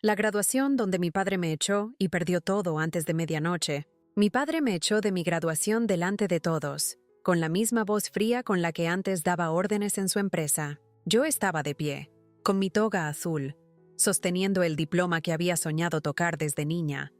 La graduación donde mi padre me echó y perdió todo antes de medianoche. Mi padre me echó de mi graduación delante de todos, con la misma voz fría con la que antes daba órdenes en su empresa. Yo estaba de pie, con mi toga azul, sosteniendo el diploma que había soñado tocar desde niña,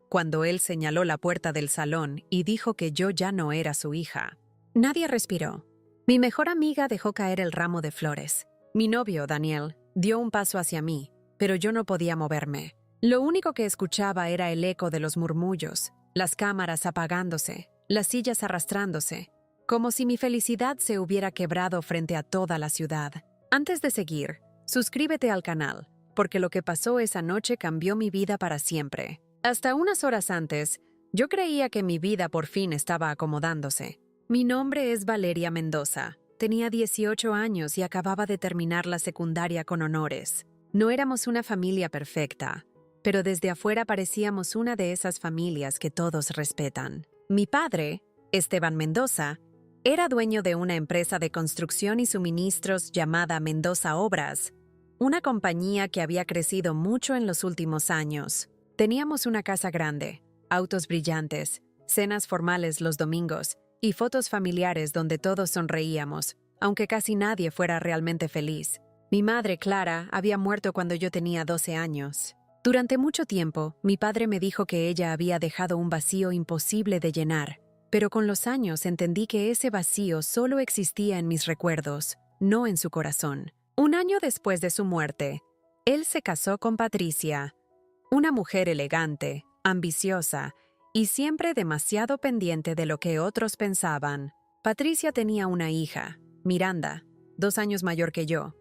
cuando él señaló la puerta del salón y dijo que yo ya no era su hija. Nadie respiró. Mi mejor amiga dejó caer el ramo de flores. Mi novio, Daniel, dio un paso hacia mí, pero yo no podía moverme. Lo único que escuchaba era el eco de los murmullos, las cámaras apagándose, las sillas arrastrándose, como si mi felicidad se hubiera quebrado frente a toda la ciudad. Antes de seguir, suscríbete al canal, porque lo que pasó esa noche cambió mi vida para siempre. Hasta unas horas antes, yo creía que mi vida por fin estaba acomodándose. Mi nombre es Valeria Mendoza. Tenía 18 años y acababa de terminar la secundaria con honores. No éramos una familia perfecta, pero desde afuera parecíamos una de esas familias que todos respetan. Mi padre, Esteban Mendoza, era dueño de una empresa de construcción y suministros llamada Mendoza Obras, una compañía que había crecido mucho en los últimos años. Teníamos una casa grande, autos brillantes, cenas formales los domingos y fotos familiares donde todos sonreíamos, aunque casi nadie fuera realmente feliz. Mi madre, Clara, había muerto cuando yo tenía 12 años. Durante mucho tiempo, mi padre me dijo que ella había dejado un vacío imposible de llenar, pero con los años entendí que ese vacío solo existía en mis recuerdos, no en su corazón. Un año después de su muerte, él se casó con Patricia, una mujer elegante, ambiciosa y siempre demasiado pendiente de lo que otros pensaban. Patricia tenía una hija, Miranda, 2 años mayor que yo,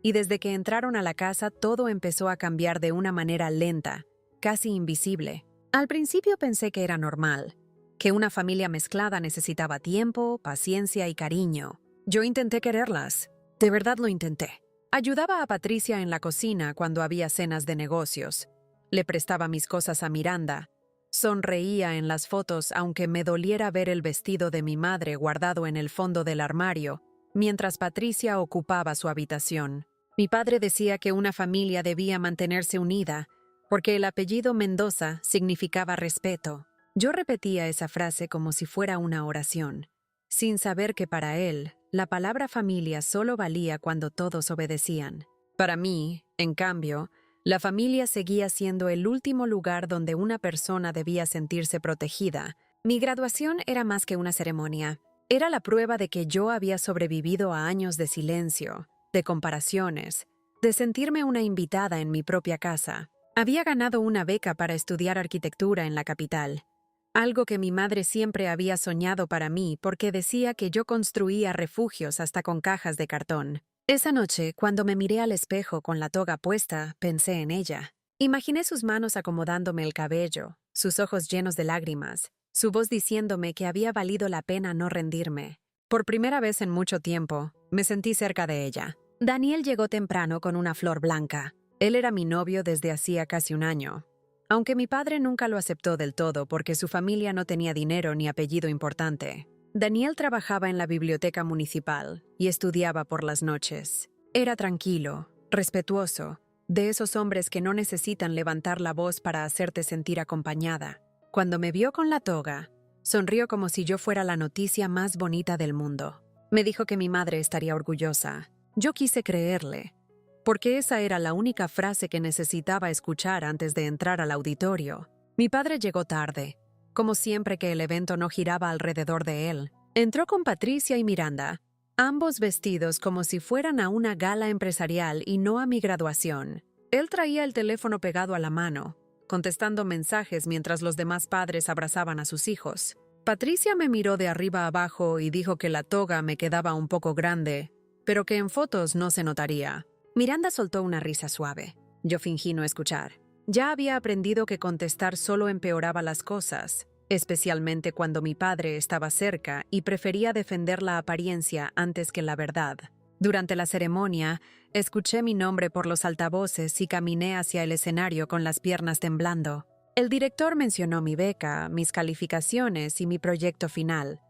y desde que entraron a la casa todo empezó a cambiar de una manera lenta, casi invisible. Al principio pensé que era normal, que una familia mezclada necesitaba tiempo, paciencia y cariño. Yo intenté quererlas, de verdad lo intenté. Ayudaba a Patricia en la cocina cuando había cenas de negocios. Le prestaba mis cosas a Miranda. Sonreía en las fotos aunque me doliera ver el vestido de mi madre guardado en el fondo del armario, mientras Patricia ocupaba su habitación. Mi padre decía que una familia debía mantenerse unida, porque el apellido Mendoza significaba respeto. Yo repetía esa frase como si fuera una oración, sin saber que para él, la palabra familia solo valía cuando todos obedecían. Para mí, en cambio, la familia seguía siendo el último lugar donde una persona debía sentirse protegida. Mi graduación era más que una ceremonia. Era la prueba de que yo había sobrevivido a años de silencio, de comparaciones, de sentirme una invitada en mi propia casa. Había ganado una beca para estudiar arquitectura en la capital, algo que mi madre siempre había soñado para mí porque decía que yo construía refugios hasta con cajas de cartón. Esa noche, cuando me miré al espejo con la toga puesta, pensé en ella. Imaginé sus manos acomodándome el cabello, sus ojos llenos de lágrimas, su voz diciéndome que había valido la pena no rendirme. Por primera vez en mucho tiempo, me sentí cerca de ella. Daniel llegó temprano con una flor blanca. Él era mi novio desde hacía casi un año, aunque mi padre nunca lo aceptó del todo porque su familia no tenía dinero ni apellido importante. Daniel trabajaba en la biblioteca municipal y estudiaba por las noches. Era tranquilo, respetuoso, de esos hombres que no necesitan levantar la voz para hacerte sentir acompañada. Cuando me vio con la toga, sonrió como si yo fuera la noticia más bonita del mundo. Me dijo que mi madre estaría orgullosa. Yo quise creerle, porque esa era la única frase que necesitaba escuchar antes de entrar al auditorio. Mi padre llegó tarde, como siempre que el evento no giraba alrededor de él. Entró con Patricia y Miranda, ambos vestidos como si fueran a una gala empresarial y no a mi graduación. Él traía el teléfono pegado a la mano, contestando mensajes mientras los demás padres abrazaban a sus hijos. Patricia me miró de arriba a abajo y dijo que la toga me quedaba un poco grande, pero que en fotos no se notaría. Miranda soltó una risa suave. Yo fingí no escuchar. Ya había aprendido que contestar solo empeoraba las cosas, especialmente cuando mi padre estaba cerca y prefería defender la apariencia antes que la verdad. Durante la ceremonia, escuché mi nombre por los altavoces y caminé hacia el escenario con las piernas temblando. El director mencionó mi beca, mis calificaciones y mi proyecto final,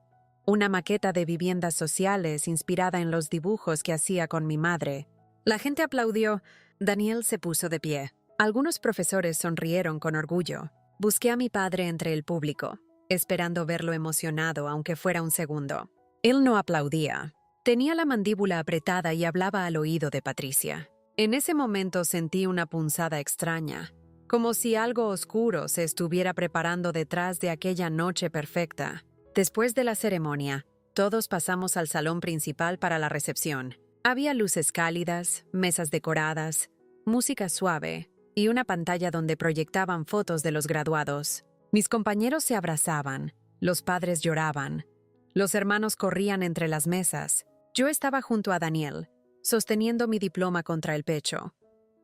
una maqueta de viviendas sociales inspirada en los dibujos que hacía con mi madre. La gente aplaudió. Daniel se puso de pie. Algunos profesores sonrieron con orgullo. Busqué a mi padre entre el público, esperando verlo emocionado aunque fuera un segundo. Él no aplaudía. Tenía la mandíbula apretada y hablaba al oído de Patricia. En ese momento sentí una punzada extraña, como si algo oscuro se estuviera preparando detrás de aquella noche perfecta. Después de la ceremonia, todos pasamos al salón principal para la recepción. Había luces cálidas, mesas decoradas, música suave y una pantalla donde proyectaban fotos de los graduados. Mis compañeros se abrazaban, los padres lloraban, los hermanos corrían entre las mesas. Yo estaba junto a Daniel, sosteniendo mi diploma contra el pecho,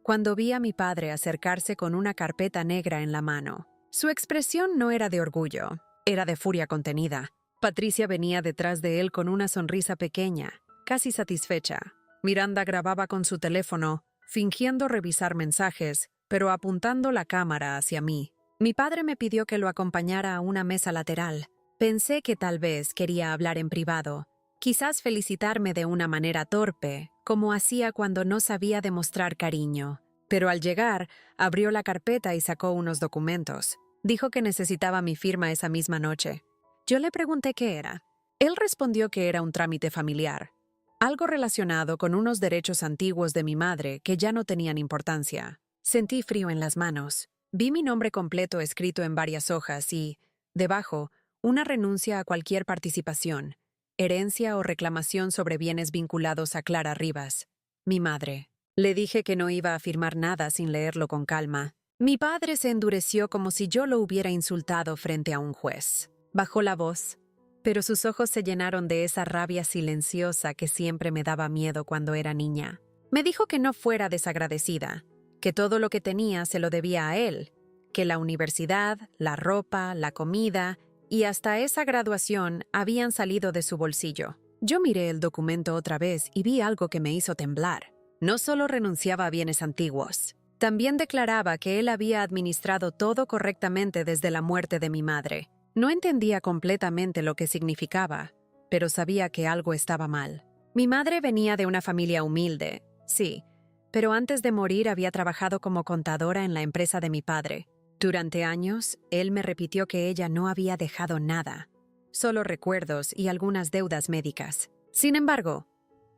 cuando vi a mi padre acercarse con una carpeta negra en la mano. Su expresión no era de orgullo, era de furia contenida. Patricia venía detrás de él con una sonrisa pequeña, casi satisfecha. Miranda grababa con su teléfono, fingiendo revisar mensajes, pero apuntando la cámara hacia mí. Mi padre me pidió que lo acompañara a una mesa lateral. Pensé que tal vez quería hablar en privado, quizás felicitarme de una manera torpe, como hacía cuando no sabía demostrar cariño. Pero al llegar, abrió la carpeta y sacó unos documentos. Dijo que necesitaba mi firma esa misma noche. Yo le pregunté qué era. Él respondió que era un trámite familiar, algo relacionado con unos derechos antiguos de mi madre que ya no tenían importancia. Sentí frío en las manos. Vi mi nombre completo escrito en varias hojas y, debajo, una renuncia a cualquier participación, herencia o reclamación sobre bienes vinculados a Clara Rivas, mi madre. Le dije que no iba a firmar nada sin leerlo con calma. Mi padre se endureció como si yo lo hubiera insultado frente a un juez. Bajó la voz, pero sus ojos se llenaron de esa rabia silenciosa que siempre me daba miedo cuando era niña. Me dijo que no fuera desagradecida, que todo lo que tenía se lo debía a él, que la universidad, la ropa, la comida y hasta esa graduación habían salido de su bolsillo. Yo miré el documento otra vez y vi algo que me hizo temblar. No solo renunciaba a bienes antiguos, también declaraba que él había administrado todo correctamente desde la muerte de mi madre. No entendía completamente lo que significaba, pero sabía que algo estaba mal. Mi madre venía de una familia humilde, sí, pero antes de morir había trabajado como contadora en la empresa de mi padre. Durante años, él me repitió que ella no había dejado nada, solo recuerdos y algunas deudas médicas. Sin embargo,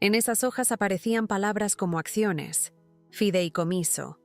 en esas hojas aparecían palabras como acciones, fideicomiso,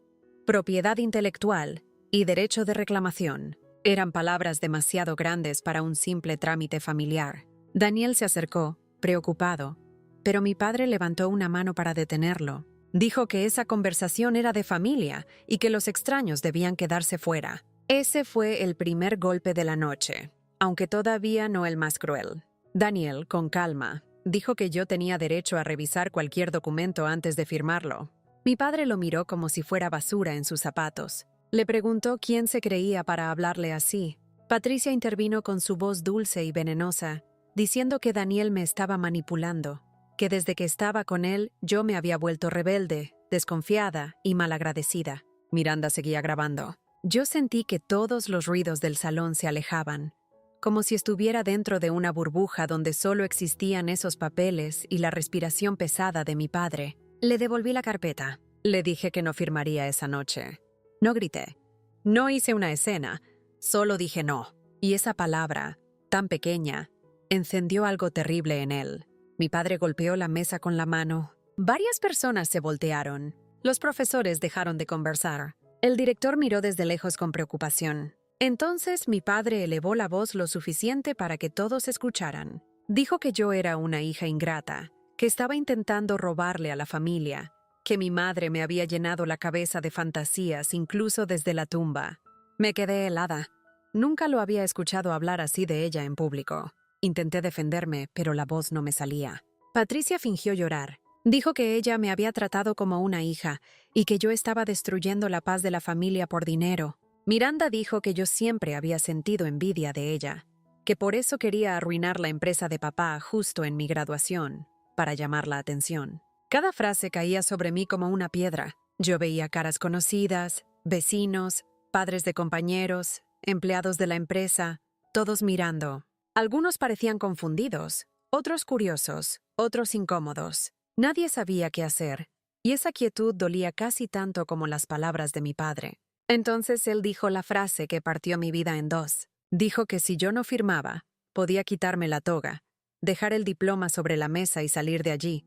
propiedad intelectual y derecho de reclamación. Eran palabras demasiado grandes para un simple trámite familiar. Daniel se acercó, preocupado, pero mi padre levantó una mano para detenerlo. Dijo que esa conversación era de familia y que los extraños debían quedarse fuera. Ese fue el primer golpe de la noche, aunque todavía no el más cruel. Daniel, con calma, dijo que yo tenía derecho a revisar cualquier documento antes de firmarlo. Mi padre lo miró como si fuera basura en sus zapatos. Le preguntó quién se creía para hablarle así. Patricia intervino con su voz dulce y venenosa, diciendo que Daniel me estaba manipulando, que desde que estaba con él yo me había vuelto rebelde, desconfiada y malagradecida. Miranda seguía grabando. Yo sentí que todos los ruidos del salón se alejaban, como si estuviera dentro de una burbuja donde solo existían esos papeles y la respiración pesada de mi padre. Le devolví la carpeta. Le dije que no firmaría esa noche. No grité. No hice una escena. Solo dije no. Y esa palabra, tan pequeña, encendió algo terrible en él. Mi padre golpeó la mesa con la mano. Varias personas se voltearon. Los profesores dejaron de conversar. El director miró desde lejos con preocupación. Entonces mi padre elevó la voz lo suficiente para que todos escucharan. Dijo que yo era una hija ingrata, que estaba intentando robarle a la familia, que mi madre me había llenado la cabeza de fantasías incluso desde la tumba. Me quedé helada. Nunca lo había escuchado hablar así de ella en público. Intenté defenderme, pero la voz no me salía. Patricia fingió llorar. Dijo que ella me había tratado como una hija y que yo estaba destruyendo la paz de la familia por dinero. Miranda dijo que yo siempre había sentido envidia de ella, que por eso quería arruinar la empresa de papá justo en mi graduación, para llamar la atención. Cada frase caía sobre mí como una piedra. Yo veía caras conocidas, vecinos, padres de compañeros, empleados de la empresa, todos mirando. Algunos parecían confundidos, otros curiosos, otros incómodos. Nadie sabía qué hacer. y esa quietud dolía casi tanto como las palabras de mi padre. Entonces él dijo la frase que partió mi vida en dos. Dijo que si yo no firmaba, podía quitarme la toga, dejar el diploma sobre la mesa y salir de allí,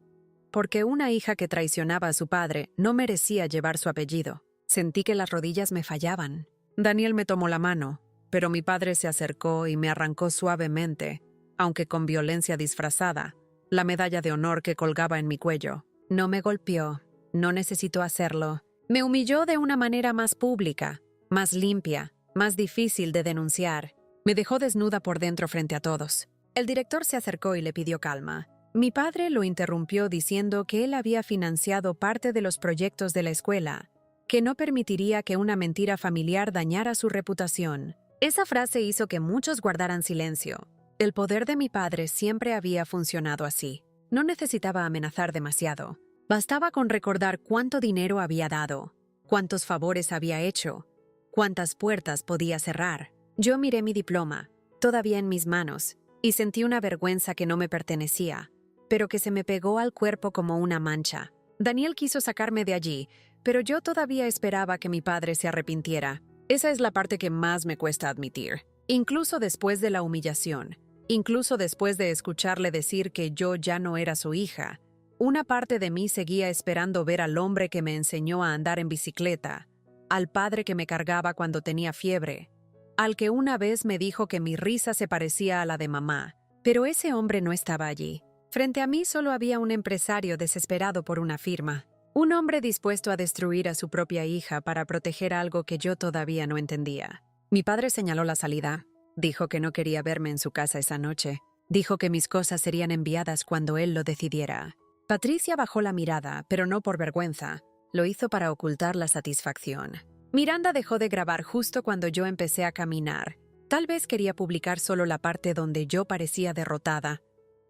porque una hija que traicionaba a su padre no merecía llevar su apellido. Sentí que las rodillas me fallaban. Daniel me tomó la mano, pero mi padre se acercó y me arrancó suavemente, aunque con violencia disfrazada, la medalla de honor que colgaba en mi cuello. No me golpeó, no necesitó hacerlo. Me humilló de una manera más pública, más limpia, más difícil de denunciar. Me dejó desnuda por dentro frente a todos. El director se acercó y le pidió calma. Mi padre lo interrumpió diciendo que él había financiado parte de los proyectos de la escuela, que no permitiría que una mentira familiar dañara su reputación. Esa frase hizo que muchos guardaran silencio. El poder de mi padre siempre había funcionado así. No necesitaba amenazar demasiado. Bastaba con recordar cuánto dinero había dado, cuántos favores había hecho, cuántas puertas podía cerrar. Yo miré mi diploma, todavía en mis manos, y sentí una vergüenza que no me pertenecía, pero que se me pegó al cuerpo como una mancha. Daniel quiso sacarme de allí, pero yo todavía esperaba que mi padre se arrepintiera. Esa es la parte que más me cuesta admitir. Incluso después de la humillación, incluso después de escucharle decir que yo ya no era su hija, una parte de mí seguía esperando ver al hombre que me enseñó a andar en bicicleta, al padre que me cargaba cuando tenía fiebre, al que una vez me dijo que mi risa se parecía a la de mamá, pero ese hombre no estaba allí. Frente a mí solo había un empresario desesperado por una firma, un hombre dispuesto a destruir a su propia hija para proteger algo que yo todavía no entendía. Mi padre señaló la salida. Dijo que no quería verme en su casa esa noche. Dijo que mis cosas serían enviadas cuando él lo decidiera. Patricia bajó la mirada, pero no por vergüenza. Lo hizo para ocultar la satisfacción. Miranda dejó de grabar justo cuando yo empecé a caminar. Tal vez quería publicar solo la parte donde yo parecía derrotada,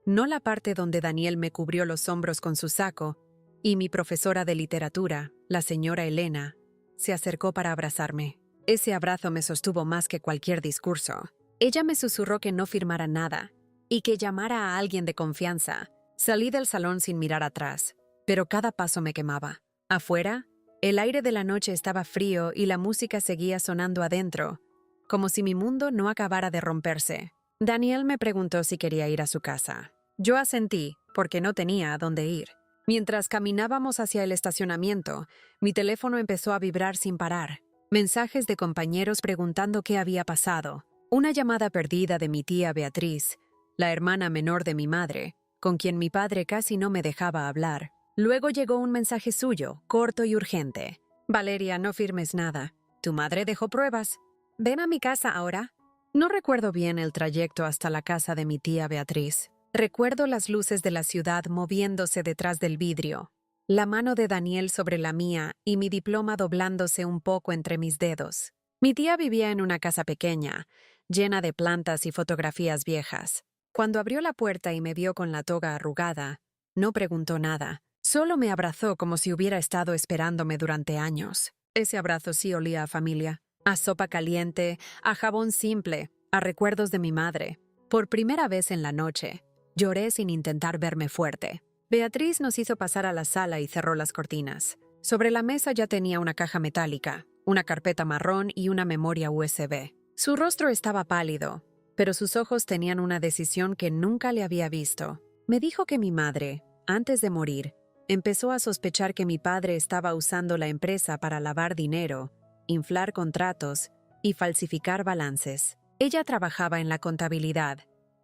no la parte donde Daniel me cubrió los hombros con su saco, y mi profesora de literatura, la señora Elena, se acercó para abrazarme. Ese abrazo me sostuvo más que cualquier discurso. Ella me susurró que no firmara nada, y que llamara a alguien de confianza. Salí del salón sin mirar atrás, pero cada paso me quemaba. Afuera, el aire de la noche estaba frío y la música seguía sonando adentro, como si mi mundo no acabara de romperse. Daniel me preguntó si quería ir a su casa. Yo asentí, porque no tenía a dónde ir. Mientras caminábamos hacia el estacionamiento, mi teléfono empezó a vibrar sin parar. Mensajes de compañeros preguntando qué había pasado. Una llamada perdida de mi tía Beatriz, la hermana menor de mi madre, con quien mi padre casi no me dejaba hablar. Luego llegó un mensaje suyo, corto y urgente. Valeria, no firmes nada. Tu madre dejó pruebas. Ven a mi casa ahora. No recuerdo bien el trayecto hasta la casa de mi tía Beatriz. Recuerdo las luces de la ciudad moviéndose detrás del vidrio, la mano de Daniel sobre la mía y mi diploma doblándose un poco entre mis dedos. Mi tía vivía en una casa pequeña, llena de plantas y fotografías viejas. Cuando abrió la puerta y me vio con la toga arrugada, no preguntó nada. Solo me abrazó como si hubiera estado esperándome durante años. Ese abrazo sí olía a familia, a sopa caliente, a jabón simple, a recuerdos de mi madre. Por primera vez en la noche, lloré sin intentar verme fuerte. Beatriz nos hizo pasar a la sala y cerró las cortinas. Sobre la mesa ya tenía una caja metálica, una carpeta marrón y una memoria USB. Su rostro estaba pálido, pero sus ojos tenían una decisión que nunca le había visto. Me dijo que mi madre, antes de morir, empezó a sospechar que mi padre estaba usando la empresa para lavar dinero, inflar contratos y falsificar balances. Ella trabajaba en la contabilidad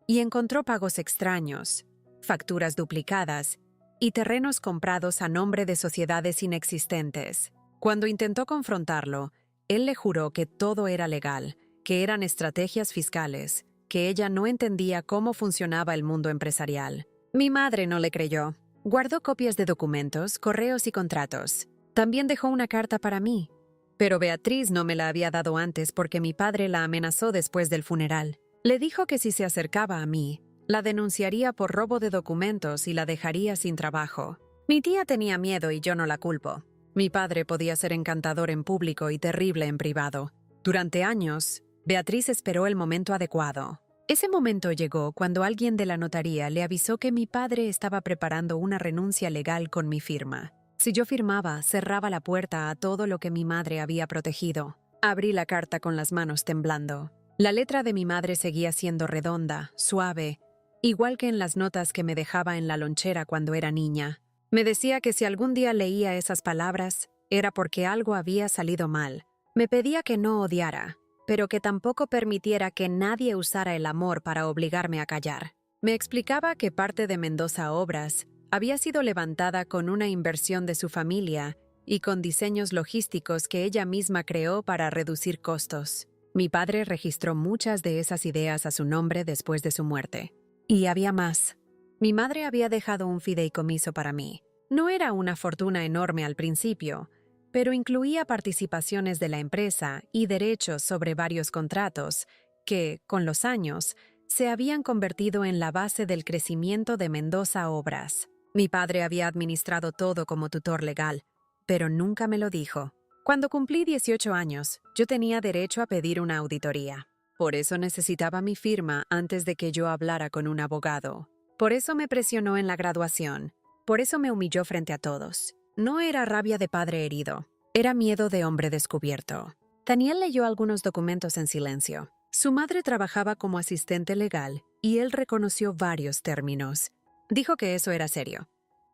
y encontró pagos extraños, facturas duplicadas y terrenos comprados a nombre de sociedades inexistentes. Cuando intentó confrontarlo, él le juró que todo era legal, que eran estrategias fiscales, que ella no entendía cómo funcionaba el mundo empresarial. Mi madre no le creyó. Guardó copias de documentos, correos y contratos. También dejó una carta para mí. Pero Beatriz no me la había dado antes porque mi padre la amenazó después del funeral. Le dijo que si se acercaba a mí, la denunciaría por robo de documentos y la dejaría sin trabajo. Mi tía tenía miedo y yo no la culpo. Mi padre podía ser encantador en público y terrible en privado. Durante años, Beatriz esperó el momento adecuado. Ese momento llegó cuando alguien de la notaría le avisó que mi padre estaba preparando una renuncia legal con mi firma. Si yo firmaba, cerraba la puerta a todo lo que mi madre había protegido. Abrí la carta con las manos temblando. La letra de mi madre seguía siendo redonda, suave, igual que en las notas que me dejaba en la lonchera cuando era niña. Me decía que si algún día leía esas palabras, era porque algo había salido mal. Me pedía que no odiara, pero que tampoco permitiera que nadie usara el amor para obligarme a callar. Me explicaba que parte de Mendoza Obras había sido levantada con una inversión de su familia y con diseños logísticos que ella misma creó para reducir costos. Mi padre registró muchas de esas ideas a su nombre después de su muerte. Y había más. Mi madre había dejado un fideicomiso para mí. No era una fortuna enorme al principio, pero incluía participaciones de la empresa y derechos sobre varios contratos que, con los años, se habían convertido en la base del crecimiento de Mendoza Obras. Mi padre había administrado todo como tutor legal, pero nunca me lo dijo. Cuando cumplí 18 años, yo tenía derecho a pedir una auditoría. Por eso necesitaba mi firma antes de que yo hablara con un abogado. Por eso me presionó en la graduación. Por eso me humilló frente a todos. No era rabia de padre herido. Era miedo de hombre descubierto. Daniel leyó algunos documentos en silencio. Su madre trabajaba como asistente legal y él reconoció varios términos. Dijo que eso era serio.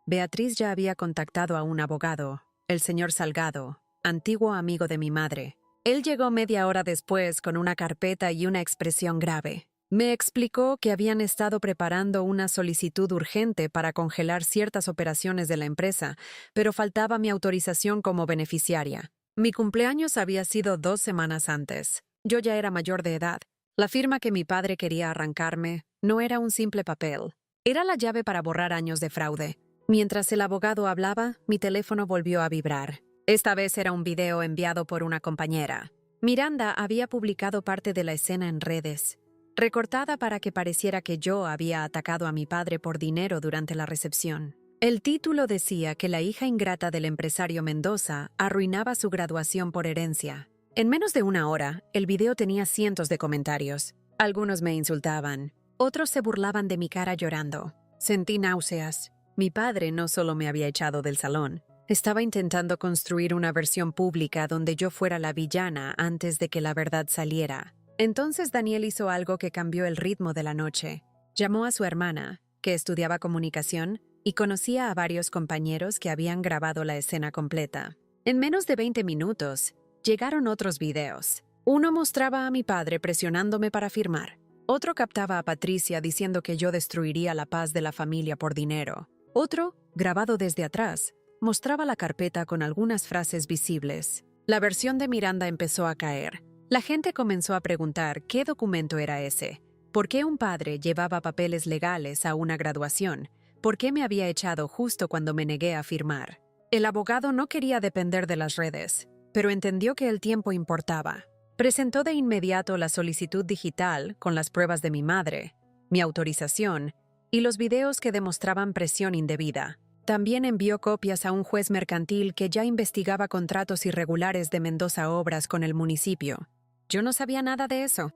Beatriz ya había contactado a un abogado, el señor Salgado, antiguo amigo de mi madre. Él llegó media hora después con una carpeta y una expresión grave. Me explicó que habían estado preparando una solicitud urgente para congelar ciertas operaciones de la empresa, pero faltaba mi autorización como beneficiaria. Mi cumpleaños había sido 2 semanas antes. Yo ya era mayor de edad. La firma que mi padre quería arrancarme no era un simple papel. Era la llave para borrar años de fraude. Mientras el abogado hablaba, mi teléfono volvió a vibrar. Esta vez era un video enviado por una compañera. Miranda había publicado parte de la escena en redes, recortada para que pareciera que yo había atacado a mi padre por dinero durante la recepción. El título decía que la hija ingrata del empresario Mendoza arruinaba su graduación por herencia. En menos de una hora, el video tenía cientos de comentarios. Algunos me insultaban. Otros se burlaban de mi cara llorando. Sentí náuseas. Mi padre no solo me había echado del salón, estaba intentando construir una versión pública donde yo fuera la villana antes de que la verdad saliera. Entonces Daniel hizo algo que cambió el ritmo de la noche. Llamó a su hermana, que estudiaba comunicación, y conocía a varios compañeros que habían grabado la escena completa. En menos de 20 minutos, llegaron otros videos. Uno mostraba a mi padre presionándome para firmar. Otro captaba a Patricia diciendo que yo destruiría la paz de la familia por dinero. Otro, grabado desde atrás, mostraba la carpeta con algunas frases visibles. La versión de Miranda empezó a caer. La gente comenzó a preguntar qué documento era ese, por qué un padre llevaba papeles legales a una graduación, por qué me había echado justo cuando me negué a firmar. El abogado no quería depender de las redes, pero entendió que el tiempo importaba. Presentó de inmediato la solicitud digital con las pruebas de mi madre, mi autorización y los videos que demostraban presión indebida. También envió copias a un juez mercantil que ya investigaba contratos irregulares de Mendoza Obras con el municipio. Yo no sabía nada de eso.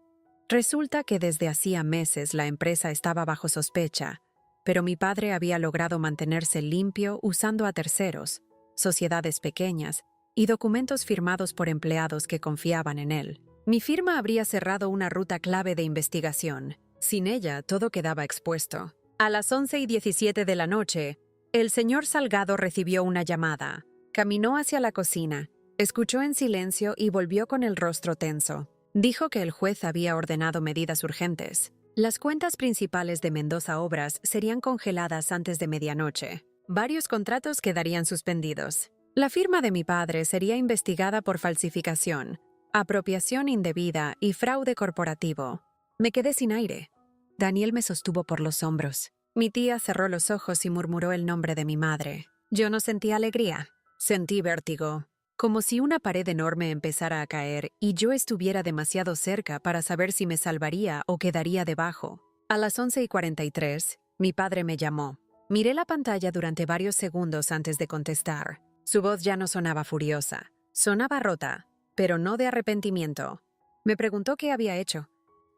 Resulta que desde hacía meses la empresa estaba bajo sospecha, pero mi padre había logrado mantenerse limpio usando a terceros, sociedades pequeñas y documentos firmados por empleados que confiaban en él. Mi firma habría cerrado una ruta clave de investigación. Sin ella, todo quedaba expuesto. A las 11:17 de la noche, el señor Salgado recibió una llamada. Caminó hacia la cocina, escuchó en silencio y volvió con el rostro tenso. Dijo que el juez había ordenado medidas urgentes. Las cuentas principales de Mendoza Obras serían congeladas antes de medianoche. Varios contratos quedarían suspendidos. La firma de mi padre sería investigada por falsificación, apropiación indebida y fraude corporativo. Me quedé sin aire. Daniel me sostuvo por los hombros. Mi tía cerró los ojos y murmuró el nombre de mi madre. Yo no sentí alegría. Sentí vértigo, como si una pared enorme empezara a caer y yo estuviera demasiado cerca para saber si me salvaría o quedaría debajo. A las 11:43, mi padre me llamó. Miré la pantalla durante varios segundos antes de contestar. Su voz ya no sonaba furiosa. Sonaba rota, pero no de arrepentimiento. Me preguntó qué había hecho.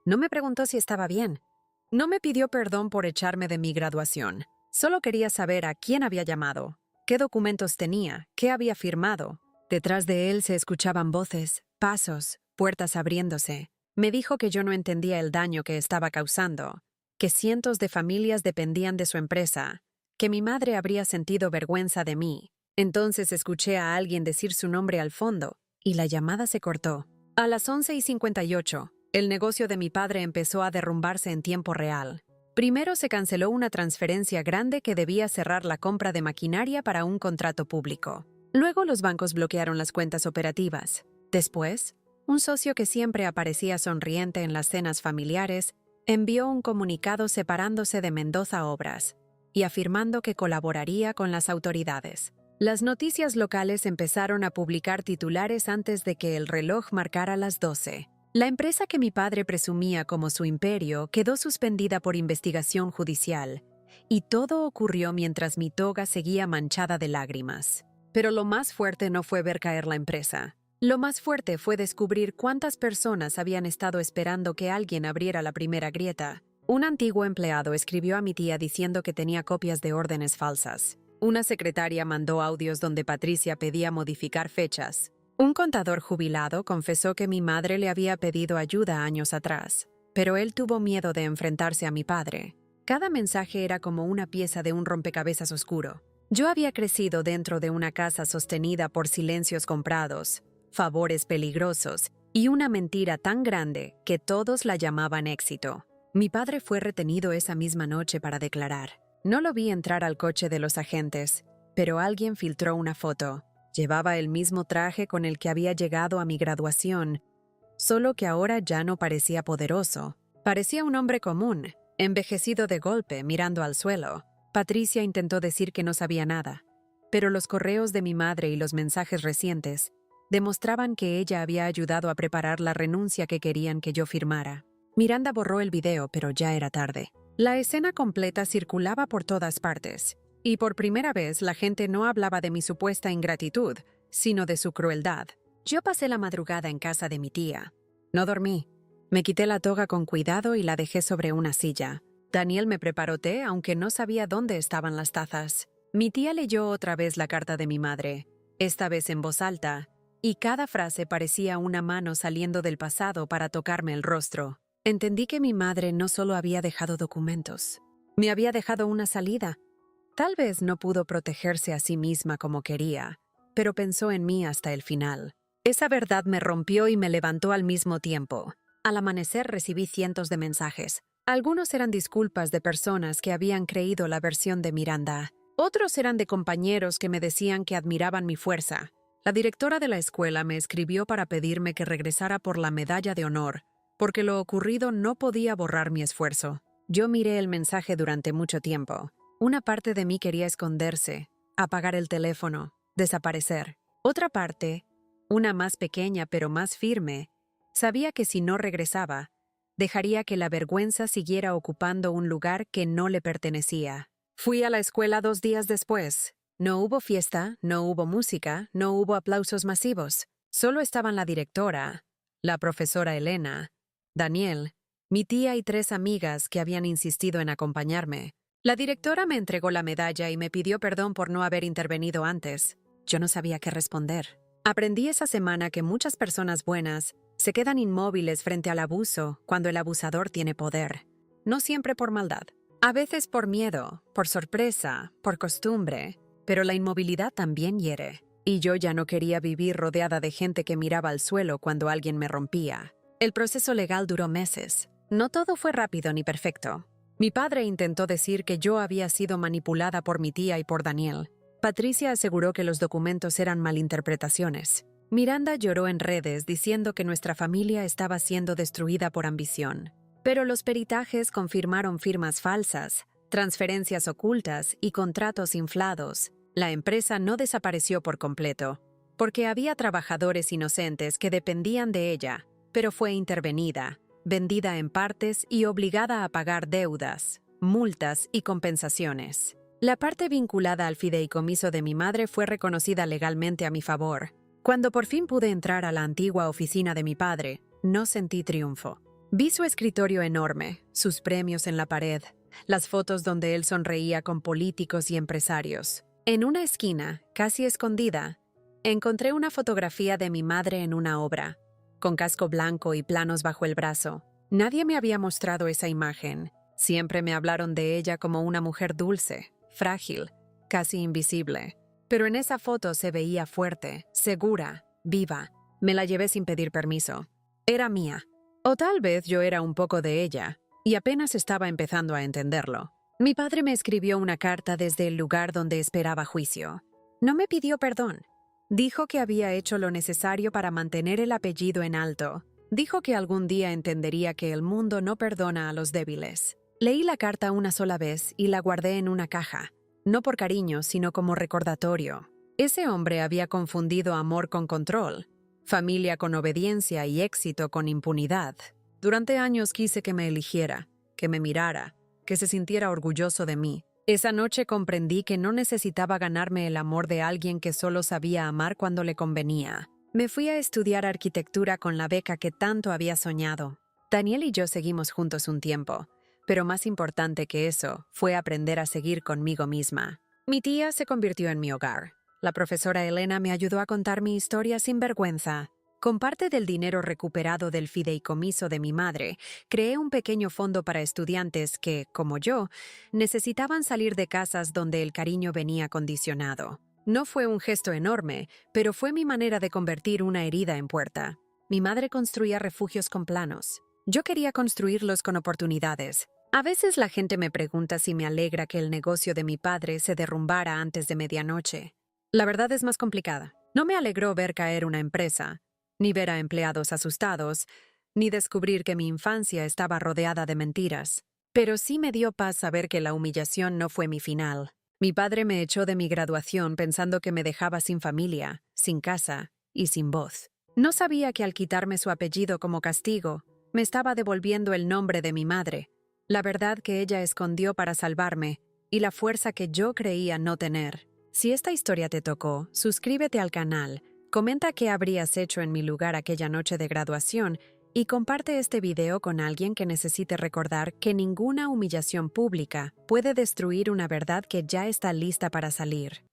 No me preguntó si estaba bien. No me pidió perdón por echarme de mi graduación. Solo quería saber a quién había llamado. ¿Qué documentos tenía? ¿Qué había firmado? Detrás de él se escuchaban voces, pasos, puertas abriéndose. Me dijo que yo no entendía el daño que estaba causando, que cientos de familias dependían de su empresa, que mi madre habría sentido vergüenza de mí. Entonces escuché a alguien decir su nombre al fondo, y la llamada se cortó. A las 11:58, el negocio de mi padre empezó a derrumbarse en tiempo real. Primero se canceló una transferencia grande que debía cerrar la compra de maquinaria para un contrato público. Luego los bancos bloquearon las cuentas operativas. Después, un socio que siempre aparecía sonriente en las cenas familiares envió un comunicado separándose de Mendoza Obras y afirmando que colaboraría con las autoridades. Las noticias locales empezaron a publicar titulares antes de que el reloj marcara las 12. La empresa que mi padre presumía como su imperio quedó suspendida por investigación judicial, y todo ocurrió mientras mi toga seguía manchada de lágrimas. Pero lo más fuerte no fue ver caer la empresa. Lo más fuerte fue descubrir cuántas personas habían estado esperando que alguien abriera la primera grieta. Un antiguo empleado escribió a mi tía diciendo que tenía copias de órdenes falsas. Una secretaria mandó audios donde Patricia pedía modificar fechas. Un contador jubilado confesó que mi madre le había pedido ayuda años atrás, pero él tuvo miedo de enfrentarse a mi padre. Cada mensaje era como una pieza de un rompecabezas oscuro. Yo había crecido dentro de una casa sostenida por silencios comprados, favores peligrosos y una mentira tan grande que todos la llamaban éxito. Mi padre fue retenido esa misma noche para declarar. No lo vi entrar al coche de los agentes, pero alguien filtró una foto. Llevaba el mismo traje con el que había llegado a mi graduación, solo que ahora ya no parecía poderoso. Parecía un hombre común, envejecido de golpe, mirando al suelo. Patricia intentó decir que no sabía nada, pero los correos de mi madre y los mensajes recientes demostraban que ella había ayudado a preparar la renuncia que querían que yo firmara. Miranda borró el video, pero ya era tarde. La escena completa circulaba por todas partes, y por primera vez la gente no hablaba de mi supuesta ingratitud, sino de su crueldad. Yo pasé la madrugada en casa de mi tía. No dormí. Me quité la toga con cuidado y la dejé sobre una silla. Daniel me preparó té, aunque no sabía dónde estaban las tazas. Mi tía leyó otra vez la carta de mi madre, esta vez en voz alta, y cada frase parecía una mano saliendo del pasado para tocarme el rostro. Entendí que mi madre no solo había dejado documentos, me había dejado una salida. Tal vez no pudo protegerse a sí misma como quería, pero pensó en mí hasta el final. Esa verdad me rompió y me levantó al mismo tiempo. Al amanecer recibí cientos de mensajes. Algunos eran disculpas de personas que habían creído la versión de Miranda. Otros eran de compañeros que me decían que admiraban mi fuerza. La directora de la escuela me escribió para pedirme que regresara por la medalla de honor, porque lo ocurrido no podía borrar mi esfuerzo. Yo miré el mensaje durante mucho tiempo. Una parte de mí quería esconderse, apagar el teléfono, desaparecer. Otra parte, una más pequeña pero más firme, sabía que si no regresaba, dejaría que la vergüenza siguiera ocupando un lugar que no le pertenecía. Fui a la escuela 2 días después. No hubo fiesta, no hubo música, no hubo aplausos masivos. Solo estaban la directora, la profesora Elena, Daniel, mi tía y 3 amigas que habían insistido en acompañarme. La directora me entregó la medalla y me pidió perdón por no haber intervenido antes. Yo no sabía qué responder. Aprendí esa semana que muchas personas buenas se quedan inmóviles frente al abuso cuando el abusador tiene poder. No siempre por maldad. A veces por miedo, por sorpresa, por costumbre. Pero la inmovilidad también hiere. Y yo ya no quería vivir rodeada de gente que miraba al suelo cuando alguien me rompía. El proceso legal duró meses. No todo fue rápido ni perfecto. Mi padre intentó decir que yo había sido manipulada por mi tía y por Daniel. Patricia aseguró que los documentos eran malinterpretaciones. Miranda lloró en redes diciendo que nuestra familia estaba siendo destruida por ambición. Pero los peritajes confirmaron firmas falsas, transferencias ocultas y contratos inflados. La empresa no desapareció por completo, porque había trabajadores inocentes que dependían de ella, pero fue intervenida, vendida en partes y obligada a pagar deudas, multas y compensaciones. La parte vinculada al fideicomiso de mi madre fue reconocida legalmente a mi favor. Cuando por fin pude entrar a la antigua oficina de mi padre, no sentí triunfo. Vi su escritorio enorme, sus premios en la pared, las fotos donde él sonreía con políticos y empresarios. En una esquina, casi escondida, encontré una fotografía de mi madre en una obra, con casco blanco y planos bajo el brazo. Nadie me había mostrado esa imagen. Siempre me hablaron de ella como una mujer dulce, frágil, casi invisible. Pero en esa foto se veía fuerte, segura, viva. Me la llevé sin pedir permiso. Era mía. O tal vez yo era un poco de ella, y apenas estaba empezando a entenderlo. Mi padre me escribió una carta desde el lugar donde esperaba juicio. No me pidió perdón. Dijo que había hecho lo necesario para mantener el apellido en alto. Dijo que algún día entendería que el mundo no perdona a los débiles. Leí la carta una sola vez y la guardé en una caja. No por cariño, sino como recordatorio. Ese hombre había confundido amor con control, familia con obediencia y éxito con impunidad. Durante años quise que me eligiera, que me mirara, que se sintiera orgulloso de mí. Esa noche comprendí que no necesitaba ganarme el amor de alguien que solo sabía amar cuando le convenía. Me fui a estudiar arquitectura con la beca que tanto había soñado. Daniel y yo seguimos juntos un tiempo, pero más importante que eso fue aprender a seguir conmigo misma. Mi tía se convirtió en mi hogar. La profesora Elena me ayudó a contar mi historia sin vergüenza. Con parte del dinero recuperado del fideicomiso de mi madre, creé un pequeño fondo para estudiantes que, como yo, necesitaban salir de casas donde el cariño venía condicionado. No fue un gesto enorme, pero fue mi manera de convertir una herida en puerta. Mi madre construía refugios con planos. Yo quería construirlos con oportunidades. A veces la gente me pregunta si me alegra que el negocio de mi padre se derrumbara antes de medianoche. La verdad es más complicada. No me alegró ver caer una empresa, ni ver a empleados asustados, ni descubrir que mi infancia estaba rodeada de mentiras. Pero sí me dio paz saber que la humillación no fue mi final. Mi padre me echó de mi graduación pensando que me dejaba sin familia, sin casa y sin voz. No sabía que al quitarme su apellido como castigo, me estaba devolviendo el nombre de mi madre, la verdad que ella escondió para salvarme y la fuerza que yo creía no tener. Si esta historia te tocó, suscríbete al canal, comenta qué habrías hecho en mi lugar aquella noche de graduación y comparte este video con alguien que necesite recordar que ninguna humillación pública puede destruir una verdad que ya está lista para salir.